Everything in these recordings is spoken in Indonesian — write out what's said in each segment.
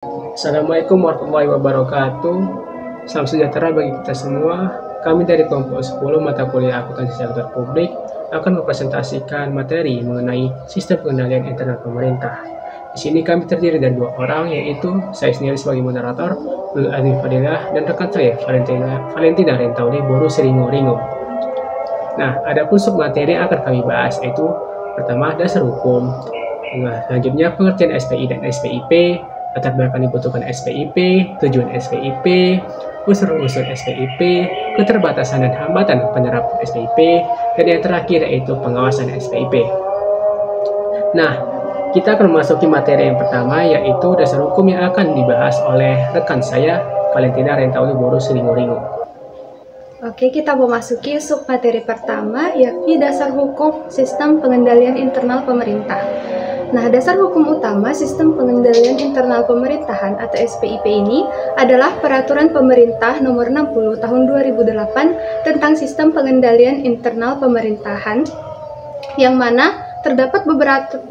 Assalamualaikum warahmatullahi wabarakatuh. Salam sejahtera bagi kita semua. Kami dari kelompok 10 mata kuliah akuntansi sektor publik akan mempresentasikan materi mengenai sistem pengendalian internal pemerintah. Di sini kami terdiri dari dua orang, yaitu saya sendiri sebagai moderator, Nurul Azmi Fadilah, dan rekan saya, Valentina Rentauli Boru Seringo. Nah, ada pun submateri yang akan kami bahas, yaitu pertama, dasar hukum. Nah, selanjutnya pengertian SPI dan SPIP, latar belakang dibutuhkan SPIP, tujuan SPIP, unsur-unsur SPIP, keterbatasan dan hambatan penerapan SPIP, dan yang terakhir yaitu pengawasan SPIP. Nah, kita akan memasuki materi yang pertama, yaitu dasar hukum yang akan dibahas oleh rekan saya, Valentina Rentauli Boru Seringo. Oke, kita memasuki submateri pertama, yakni dasar hukum sistem pengendalian internal pemerintah. Nah, dasar hukum utama sistem pengendalian internal pemerintahan atau SPIP ini adalah Peraturan Pemerintah Nomor 60 Tahun 2008 tentang Sistem Pengendalian Internal Pemerintahan, yang mana terdapat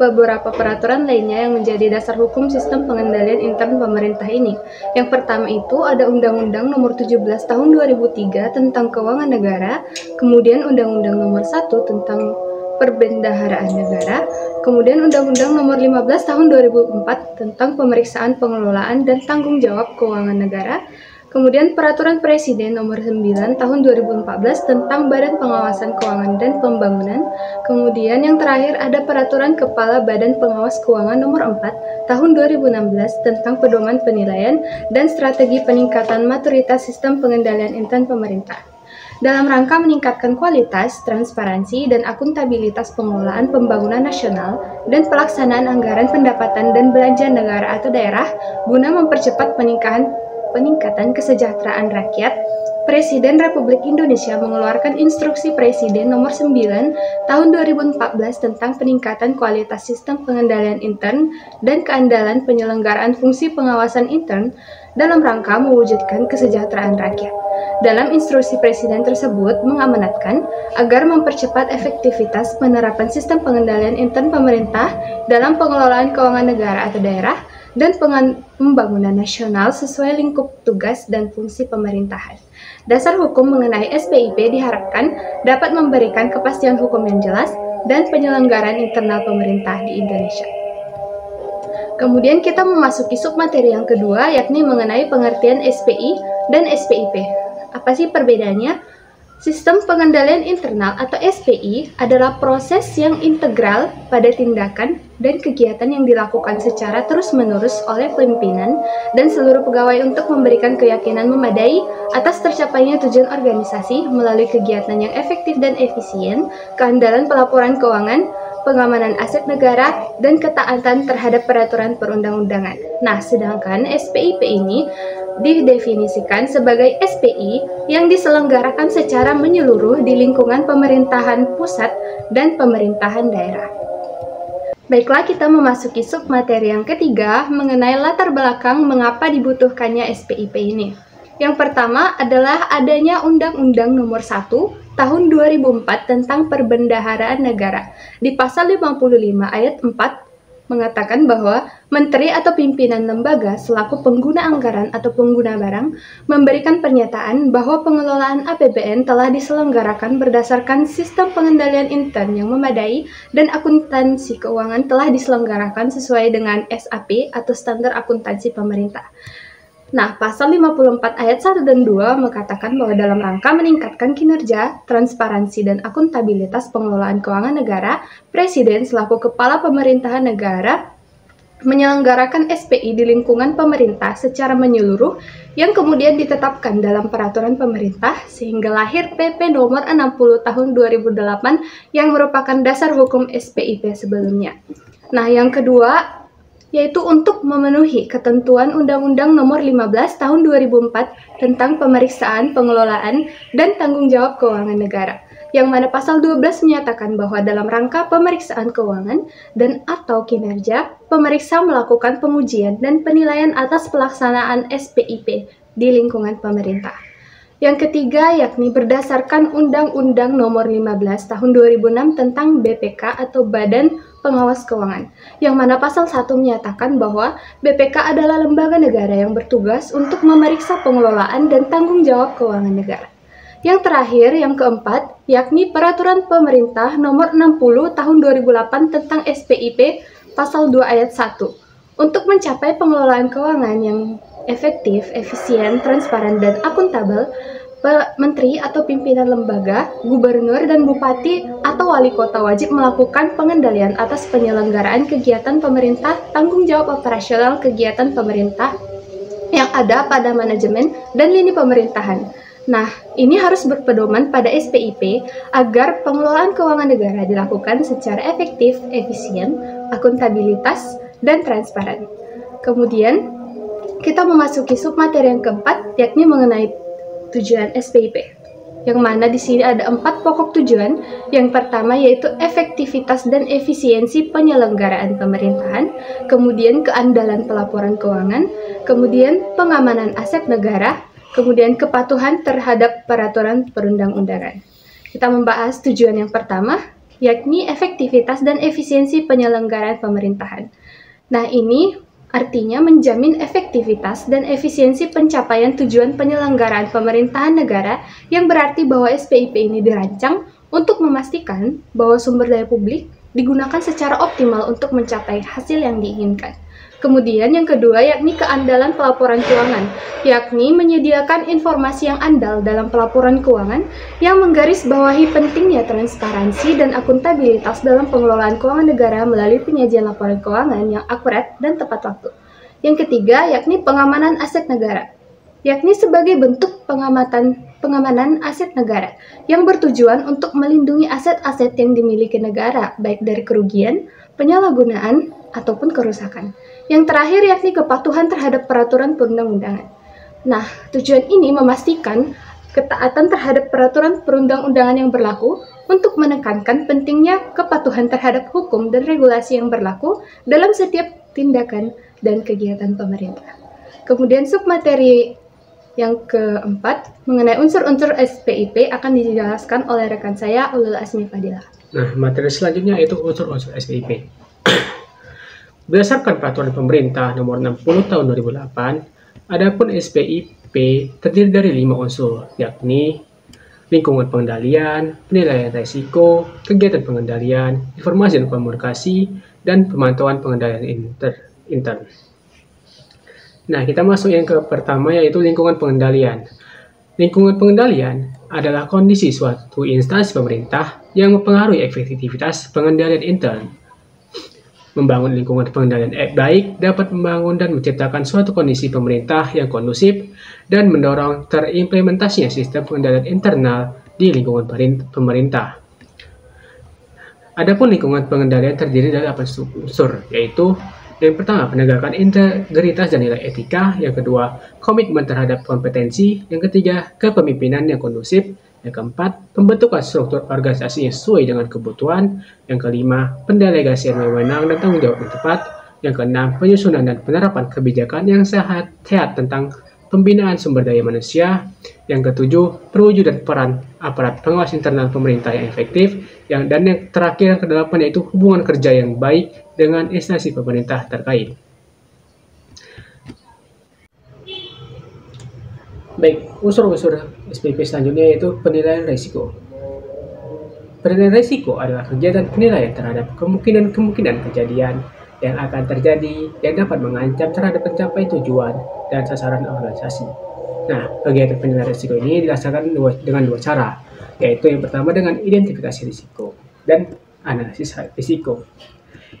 beberapa peraturan lainnya yang menjadi dasar hukum sistem pengendalian internal pemerintah ini. Yang pertama itu ada Undang-Undang Nomor 17 Tahun 2003 tentang Keuangan Negara, kemudian Undang-Undang Nomor 1 tentang Perbendaharaan Negara, kemudian Undang-Undang Nomor 15 Tahun 2004 tentang Pemeriksaan Pengelolaan dan Tanggung Jawab Keuangan Negara, kemudian Peraturan Presiden Nomor 9 Tahun 2014 tentang Badan Pengawasan Keuangan dan Pembangunan, kemudian yang terakhir ada Peraturan Kepala Badan Pengawas Keuangan Nomor 4 Tahun 2016 tentang Pedoman Penilaian dan Strategi Peningkatan Maturitas Sistem Pengendalian Internal Pemerintah. Dalam rangka meningkatkan kualitas, transparansi, dan akuntabilitas pengelolaan pembangunan nasional dan pelaksanaan anggaran pendapatan dan belanja negara atau daerah guna mempercepat peningkatan kesejahteraan rakyat, Presiden Republik Indonesia mengeluarkan Instruksi Presiden Nomor 9 Tahun 2014 tentang peningkatan kualitas sistem pengendalian intern dan keandalan penyelenggaraan fungsi pengawasan intern dalam rangka mewujudkan kesejahteraan rakyat. Dalam instruksi Presiden tersebut mengamanatkan agar mempercepat efektivitas penerapan sistem pengendalian intern pemerintah dalam pengelolaan keuangan negara atau daerah dan pembangunan nasional sesuai lingkup tugas dan fungsi pemerintahan. Dasar hukum mengenai SPIP diharapkan dapat memberikan kepastian hukum yang jelas dan penyelenggaraan internal pemerintah di Indonesia. Kemudian kita memasuki submateri yang kedua, yakni mengenai pengertian SPI dan SPIP. Apa sih perbedaannya? Sistem pengendalian internal atau SPI adalah proses yang integral pada tindakan dan kegiatan yang dilakukan secara terus-menerus oleh pimpinan dan seluruh pegawai untuk memberikan keyakinan memadai atas tercapainya tujuan organisasi melalui kegiatan yang efektif dan efisien, keandalan pelaporan keuangan, pengamanan aset negara, dan ketaatan terhadap peraturan perundang-undangan. Nah, sedangkan SPIP ini didefinisikan sebagai SPI yang diselenggarakan secara menyeluruh di lingkungan pemerintahan pusat dan pemerintahan daerah. Baiklah, kita memasuki submateri yang ketiga mengenai latar belakang mengapa dibutuhkannya SPIP ini. Yang pertama adalah adanya Undang-Undang Nomor 1 Tahun 2004 tentang Perbendaharaan Negara. Di pasal 55 ayat 4 mengatakan bahwa menteri atau pimpinan lembaga selaku pengguna anggaran atau pengguna barang memberikan pernyataan bahwa pengelolaan APBN telah diselenggarakan berdasarkan sistem pengendalian intern yang memadai dan akuntansi keuangan telah diselenggarakan sesuai dengan SAP atau Standar Akuntansi Pemerintah. Nah, pasal 54 ayat 1 dan 2 mengatakan bahwa dalam rangka meningkatkan kinerja, transparansi, dan akuntabilitas pengelolaan keuangan negara, Presiden selaku Kepala Pemerintahan Negara menyelenggarakan SPI di lingkungan pemerintah secara menyeluruh yang kemudian ditetapkan dalam peraturan pemerintah sehingga lahir PP Nomor 60 Tahun 2008 yang merupakan dasar hukum SPIP sebelumnya. Nah, yang kedua yaitu untuk memenuhi ketentuan Undang-Undang Nomor 15 Tahun 2004 tentang Pemeriksaan, Pengelolaan, dan Tanggung Jawab Keuangan Negara, yang mana pasal 12 menyatakan bahwa dalam rangka pemeriksaan keuangan dan atau kinerja, pemeriksa melakukan pengujian dan penilaian atas pelaksanaan SPIP di lingkungan pemerintah. Yang ketiga yakni berdasarkan Undang-Undang Nomor 15 Tahun 2006 tentang BPK atau Badan pengawas keuangan, yang mana pasal 1 menyatakan bahwa BPK adalah lembaga negara yang bertugas untuk memeriksa pengelolaan dan tanggung jawab keuangan negara. Yang terakhir, yang keempat, yakni Peraturan Pemerintah Nomor 60 Tahun 2008 tentang SPIP Pasal 2 Ayat 1. Untuk mencapai pengelolaan keuangan yang efektif, efisien, transparan, dan akuntabel, menteri atau pimpinan lembaga, gubernur, dan bupati atau wali kota wajib melakukan pengendalian atas penyelenggaraan kegiatan pemerintah, tanggung jawab operasional kegiatan pemerintah yang ada pada manajemen dan lini pemerintahan. Nah, ini harus berpedoman pada SPIP agar pengelolaan keuangan negara dilakukan secara efektif, efisien, akuntabilitas, dan transparan. Kemudian, kita memasuki submateri yang keempat, yakni mengenai tujuan SPIP. Yang mana di sini ada 4 pokok tujuan. Yang pertama yaitu efektivitas dan efisiensi penyelenggaraan pemerintahan, kemudian keandalan pelaporan keuangan, kemudian pengamanan aset negara, kemudian kepatuhan terhadap peraturan perundang-undangan. Kita membahas tujuan yang pertama, yakni efektivitas dan efisiensi penyelenggaraan pemerintahan. Nah, ini artinya menjamin efektivitas dan efisiensi pencapaian tujuan penyelenggaraan pemerintahan negara, yang berarti bahwa SPIP ini dirancang untuk memastikan bahwa sumber daya publik digunakan secara optimal untuk mencapai hasil yang diinginkan. Kemudian yang kedua yakni keandalan pelaporan keuangan, yakni menyediakan informasi yang andal dalam pelaporan keuangan yang menggarisbawahi pentingnya transparansi dan akuntabilitas dalam pengelolaan keuangan negara melalui penyajian laporan keuangan yang akurat dan tepat waktu. Yang ketiga yakni pengamanan aset negara, yakni sebagai bentuk pengamanan aset negara yang bertujuan untuk melindungi aset-aset yang dimiliki negara, baik dari kerugian, penyalahgunaan, ataupun kerusakan. Yang terakhir yakni kepatuhan terhadap peraturan perundang-undangan. Nah, tujuan ini memastikan ketaatan terhadap peraturan perundang-undangan yang berlaku untuk menekankan pentingnya kepatuhan terhadap hukum dan regulasi yang berlaku dalam setiap tindakan dan kegiatan pemerintah. Kemudian submateri yang keempat mengenai unsur-unsur SPIP akan dijelaskan oleh rekan saya, Ulul Asmi Fadilah. Nah, materi selanjutnya yaitu unsur-unsur SPIP. Berdasarkan Peraturan Pemerintah Nomor 60 Tahun 2008, adapun SPIP terdiri dari 5 unsur, yakni lingkungan pengendalian, penilaian risiko, kegiatan pengendalian, informasi dan komunikasi, dan pemantauan pengendalian intern. Nah, kita masuk yang ke pertama yaitu lingkungan pengendalian. Lingkungan pengendalian adalah kondisi suatu instansi pemerintah yang mempengaruhi efektivitas pengendalian intern. Membangun lingkungan pengendalian baik dapat membangun dan menciptakan suatu kondisi pemerintah yang kondusif dan mendorong terimplementasinya sistem pengendalian internal di lingkungan pemerintah. Adapun lingkungan pengendalian terdiri dari 8 unsur, yaitu yang pertama, penegakan integritas dan nilai etika. Yang kedua, komitmen terhadap kompetensi. Yang ketiga, kepemimpinan yang kondusif. Yang keempat, pembentukan struktur organisasi yang sesuai dengan kebutuhan. Yang kelima, pendelegasian wewenang dan tanggung jawab yang tepat. Yang keenam, penyusunan dan penerapan kebijakan yang sehat tentang pembinaan sumber daya manusia. Yang ketujuh, perwujudan peran aparat pengawas internal pemerintah yang efektif. Dan yang terakhir, yang kedelapan, yaitu hubungan kerja yang baik dengan instansi pemerintah terkait. Baik, unsur-unsur SPIP selanjutnya yaitu penilaian risiko. Penilaian risiko adalah kegiatan penilaian terhadap kemungkinan kejadian yang akan terjadi yang dapat mengancam terhadap pencapaian tujuan dan sasaran organisasi. Nah, kegiatan penilaian risiko ini dilaksanakan dengan 2 cara, yaitu yang pertama dengan identifikasi risiko dan analisis risiko.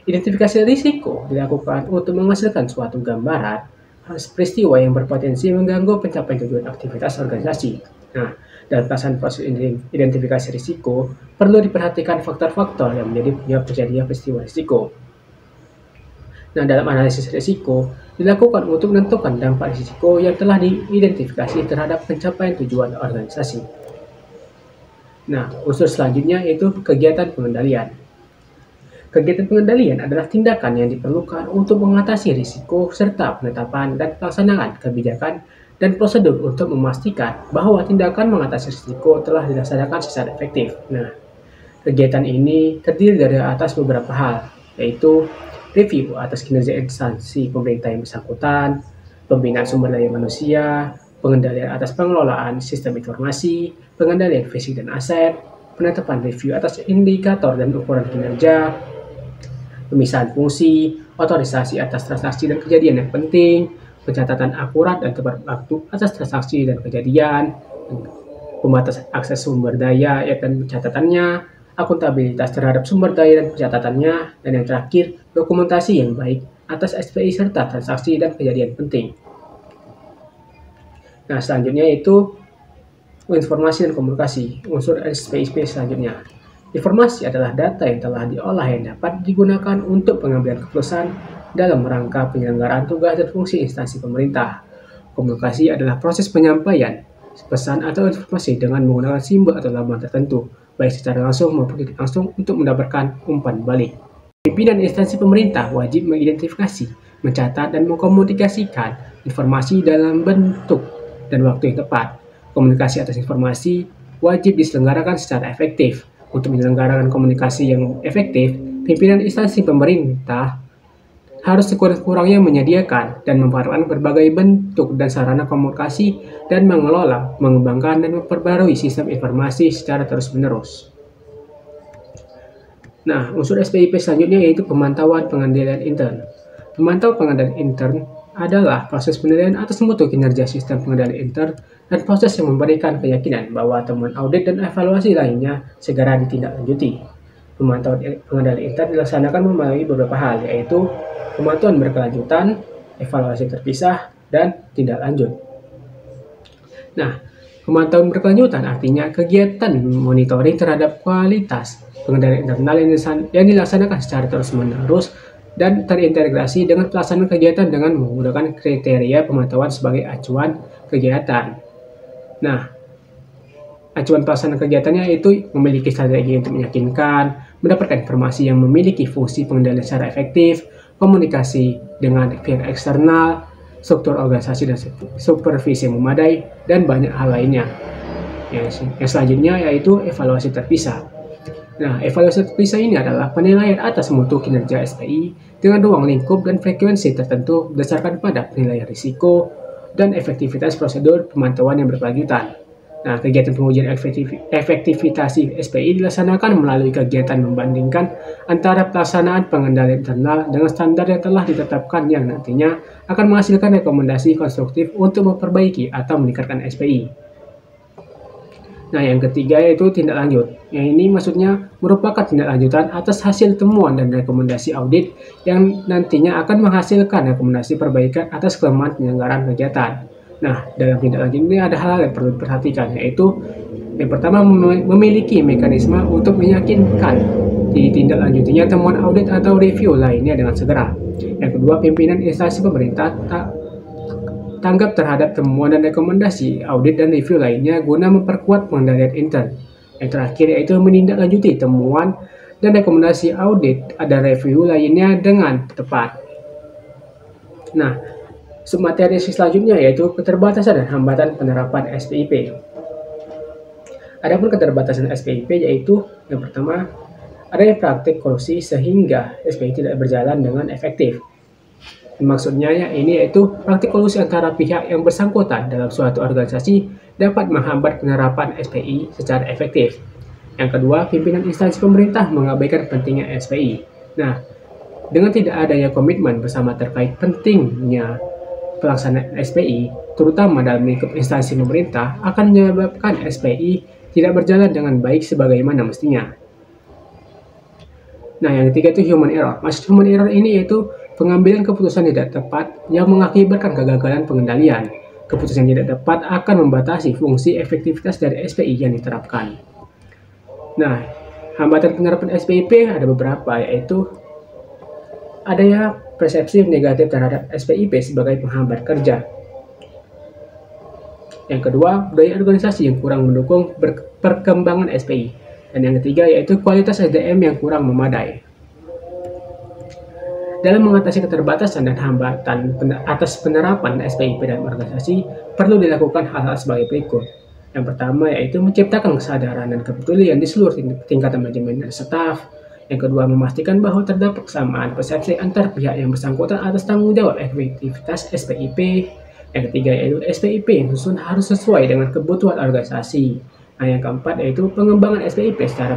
Identifikasi risiko dilakukan untuk menghasilkan suatu gambaran peristiwa yang berpotensi mengganggu pencapaian tujuan aktivitas organisasi. Nah, dalam pelaksanaan proses identifikasi risiko, perlu diperhatikan faktor-faktor yang menjadi penyebab terjadinya peristiwa risiko. Nah, dalam analisis risiko, dilakukan untuk menentukan dampak risiko yang telah diidentifikasi terhadap pencapaian tujuan organisasi. Nah, unsur selanjutnya yaitu kegiatan pengendalian. Kegiatan pengendalian adalah tindakan yang diperlukan untuk mengatasi risiko serta penetapan dan pelaksanaan kebijakan dan prosedur untuk memastikan bahwa tindakan mengatasi risiko telah dilaksanakan secara efektif. Nah, kegiatan ini terdiri dari atas beberapa hal, yaitu review atas kinerja instansi pemerintah yang bersangkutan, pembinaan sumber daya manusia, pengendalian atas pengelolaan sistem informasi, pengendalian fisik dan aset, penetapan review atas indikator dan ukuran kinerja, pemisahan fungsi, otorisasi atas transaksi dan kejadian yang penting, pencatatan akurat dan tepat waktu atas transaksi dan kejadian, pembatasan akses sumber daya dan pencatatannya, akuntabilitas terhadap sumber daya dan pencatatannya, dan yang terakhir, dokumentasi yang baik atas SPI serta transaksi dan kejadian penting. Nah, selanjutnya itu informasi dan komunikasi, unsur SPIP selanjutnya. Informasi adalah data yang telah diolah yang dapat digunakan untuk pengambilan keputusan dalam rangka penyelenggaraan tugas dan fungsi instansi pemerintah. Komunikasi adalah proses penyampaian pesan atau informasi dengan menggunakan simbol atau lambang tertentu, baik secara langsung maupun tidak langsung untuk mendapatkan umpan balik. Pimpinan instansi pemerintah wajib mengidentifikasi, mencatat, dan mengkomunikasikan informasi dalam bentuk dan waktu yang tepat. Komunikasi atas informasi wajib diselenggarakan secara efektif. Untuk menyelenggarakan komunikasi yang efektif, pimpinan instansi pemerintah harus sekurang-kurangnya menyediakan dan memanfaatkan berbagai bentuk dan sarana komunikasi dan mengelola, mengembangkan, dan memperbarui sistem informasi secara terus-menerus. Nah, unsur SPIP selanjutnya yaitu pemantauan pengendalian intern. Pemantauan pengendalian intern adalah proses penilaian atas mutu kinerja sistem pengendalian intern dan proses yang memberikan keyakinan bahwa temuan audit dan evaluasi lainnya segera ditindaklanjuti. Pemantauan pengendalian intern dilaksanakan melalui beberapa hal, yaitu pemantauan berkelanjutan, evaluasi terpisah, dan tindak lanjut. Nah, pemantauan berkelanjutan artinya kegiatan monitoring terhadap kualitas pengendalian internal yang dilaksanakan secara terus-menerus dan terintegrasi dengan pelaksanaan kegiatan dengan menggunakan kriteria pemantauan sebagai acuan kegiatan. Nah, acuan pelaksanaan kegiatannya itu memiliki strategi untuk meyakinkan, mendapatkan informasi yang memiliki fungsi pengendalian secara efektif, komunikasi dengan pihak eksternal, struktur organisasi dan supervisi yang memadai, dan banyak hal lainnya. Yang selanjutnya yaitu evaluasi terpisah. Nah, evaluasi terpisah ini adalah penilaian atas mutu kinerja SPI dengan ruang lingkup dan frekuensi tertentu berdasarkan pada penilaian risiko dan efektivitas prosedur pemantauan yang berkelanjutan. Nah, kegiatan pengujian efektivitas SPI dilaksanakan melalui kegiatan membandingkan antara pelaksanaan pengendalian internal dengan standar yang telah ditetapkan yang nantinya akan menghasilkan rekomendasi konstruktif untuk memperbaiki atau meningkatkan SPI. Nah, yang ketiga yaitu tindak lanjut. Yang ini maksudnya merupakan tindak lanjutan atas hasil temuan dan rekomendasi audit yang nantinya akan menghasilkan rekomendasi perbaikan atas kelemahan penyelenggaraan kegiatan. Nah, dalam tindak lanjut ini ada hal yang perlu diperhatikan, yaitu yang pertama memiliki mekanisme untuk meyakinkan ditindaklanjutinya temuan audit atau review lainnya dengan segera. Yang kedua, pimpinan instansi pemerintah tanggap terhadap temuan dan rekomendasi audit dan review lainnya guna memperkuat pengendalian intern. Yang terakhir yaitu menindaklanjuti temuan dan rekomendasi audit dan review lainnya dengan tepat. Nah, submateri selanjutnya yaitu keterbatasan dan hambatan penerapan SPIP. Adapun keterbatasan SPIP yaitu yang pertama, adanya praktik korupsi sehingga SPI tidak berjalan dengan efektif. Maksudnya ini yaitu praktik kolusi antara pihak yang bersangkutan dalam suatu organisasi dapat menghambat penerapan SPI secara efektif. Yang kedua, pimpinan instansi pemerintah mengabaikan pentingnya SPI. Nah, dengan tidak adanya komitmen bersama terkait pentingnya pelaksanaan SPI, terutama dalam lingkup instansi pemerintah, akan menyebabkan SPI tidak berjalan dengan baik sebagaimana mestinya. Nah, yang ketiga itu human error. Maksud human error ini yaitu pengambilan keputusan tidak tepat yang mengakibatkan kegagalan pengendalian. Keputusan tidak tepat akan membatasi fungsi efektivitas dari SPI yang diterapkan. Nah, hambatan penerapan SPIP ada beberapa, yaitu adanya persepsi negatif terhadap SPIP sebagai penghambat kerja. Yang kedua, budaya organisasi yang kurang mendukung perkembangan SPI. Dan yang ketiga yaitu kualitas SDM yang kurang memadai. Dalam mengatasi keterbatasan dan hambatan atas penerapan SPIP dalam organisasi, perlu dilakukan hal-hal sebagai berikut. Yang pertama yaitu menciptakan kesadaran dan kepedulian di seluruh tingkatan manajemen dan staf. Yang kedua, memastikan bahwa terdapat kesamaan persepsi antar pihak yang bersangkutan atas tanggung jawab efektivitas SPIP. Yang ketiga yaitu SPIP yang disusun harus sesuai dengan kebutuhan organisasi. Nah, yang keempat yaitu pengembangan SPIP secara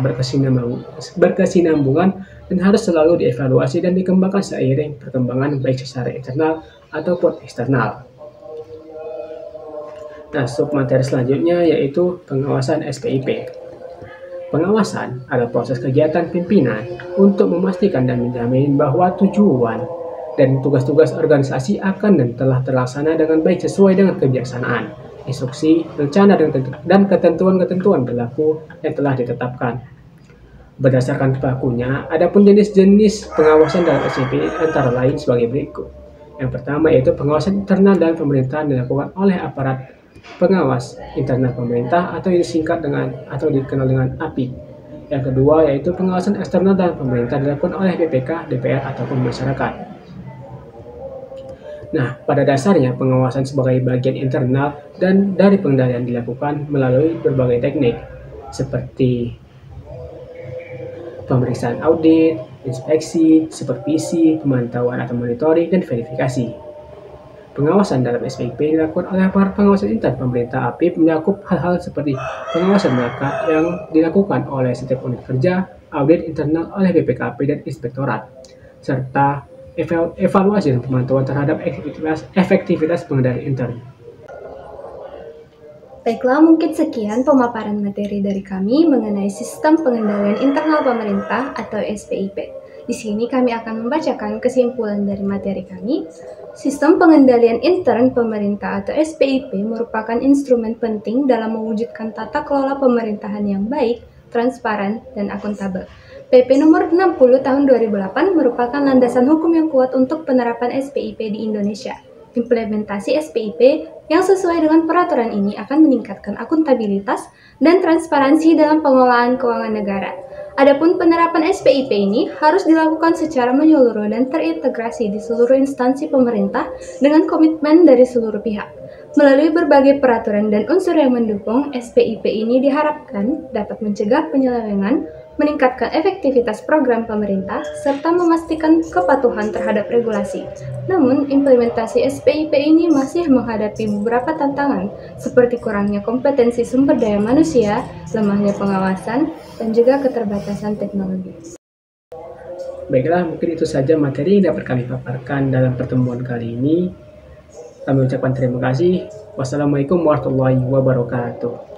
berkesinambungan dan harus selalu dievaluasi dan dikembangkan seiring perkembangan baik secara internal ataupun eksternal. Nah, submateri selanjutnya yaitu pengawasan SPIP. Pengawasan adalah proses kegiatan pimpinan untuk memastikan dan menjamin bahwa tujuan dan tugas-tugas organisasi akan dan telah terlaksana dengan baik sesuai dengan kebijaksanaan, instruksi, rencana, dan ketentuan-ketentuan berlaku yang telah ditetapkan. Berdasarkan bakunya, adapun jenis-jenis pengawasan dalam SPIP antara lain sebagai berikut. Yang pertama yaitu pengawasan internal dalam pemerintahan dilakukan oleh aparat pengawas internal pemerintah atau disingkat dengan atau dikenal dengan API. Yang kedua yaitu pengawasan eksternal dalam pemerintah dilakukan oleh BPK, DPR ataupun masyarakat. Nah, pada dasarnya pengawasan sebagai bagian internal dan dari pengendalian dilakukan melalui berbagai teknik seperti pemeriksaan audit, inspeksi, supervisi, pemantauan atau monitoring, dan verifikasi. Pengawasan dalam SPIP dilakukan oleh aparat pengawasan intern pemerintah API mencakup hal-hal seperti pengawasan melekat yang dilakukan oleh setiap unit kerja, audit internal oleh BPKP dan inspektorat, serta evaluasi dan pemantauan terhadap efektivitas pengendalian intern. Baiklah, mungkin sekian pemaparan materi dari kami mengenai Sistem Pengendalian Internal Pemerintah atau SPIP. Di sini kami akan membacakan kesimpulan dari materi kami. Sistem Pengendalian Intern Pemerintah atau SPIP merupakan instrumen penting dalam mewujudkan tata kelola pemerintahan yang baik, transparan, dan akuntabel. PP nomor 60 tahun 2008 merupakan landasan hukum yang kuat untuk penerapan SPIP di Indonesia. Implementasi SPIP yang sesuai dengan peraturan ini akan meningkatkan akuntabilitas dan transparansi dalam pengelolaan keuangan negara. Adapun penerapan SPIP ini harus dilakukan secara menyeluruh dan terintegrasi di seluruh instansi pemerintah dengan komitmen dari seluruh pihak. Melalui berbagai peraturan dan unsur yang mendukung, SPIP ini diharapkan dapat mencegah penyelewengan, meningkatkan efektivitas program pemerintah, serta memastikan kepatuhan terhadap regulasi. Namun, implementasi SPIP ini masih menghadapi beberapa tantangan, seperti kurangnya kompetensi sumber daya manusia, lemahnya pengawasan, dan juga keterbatasan teknologi. Baiklah, mungkin itu saja materi yang dapat kami paparkan dalam pertemuan kali ini. Kami ucapkan terima kasih. Wassalamualaikum warahmatullahi wabarakatuh.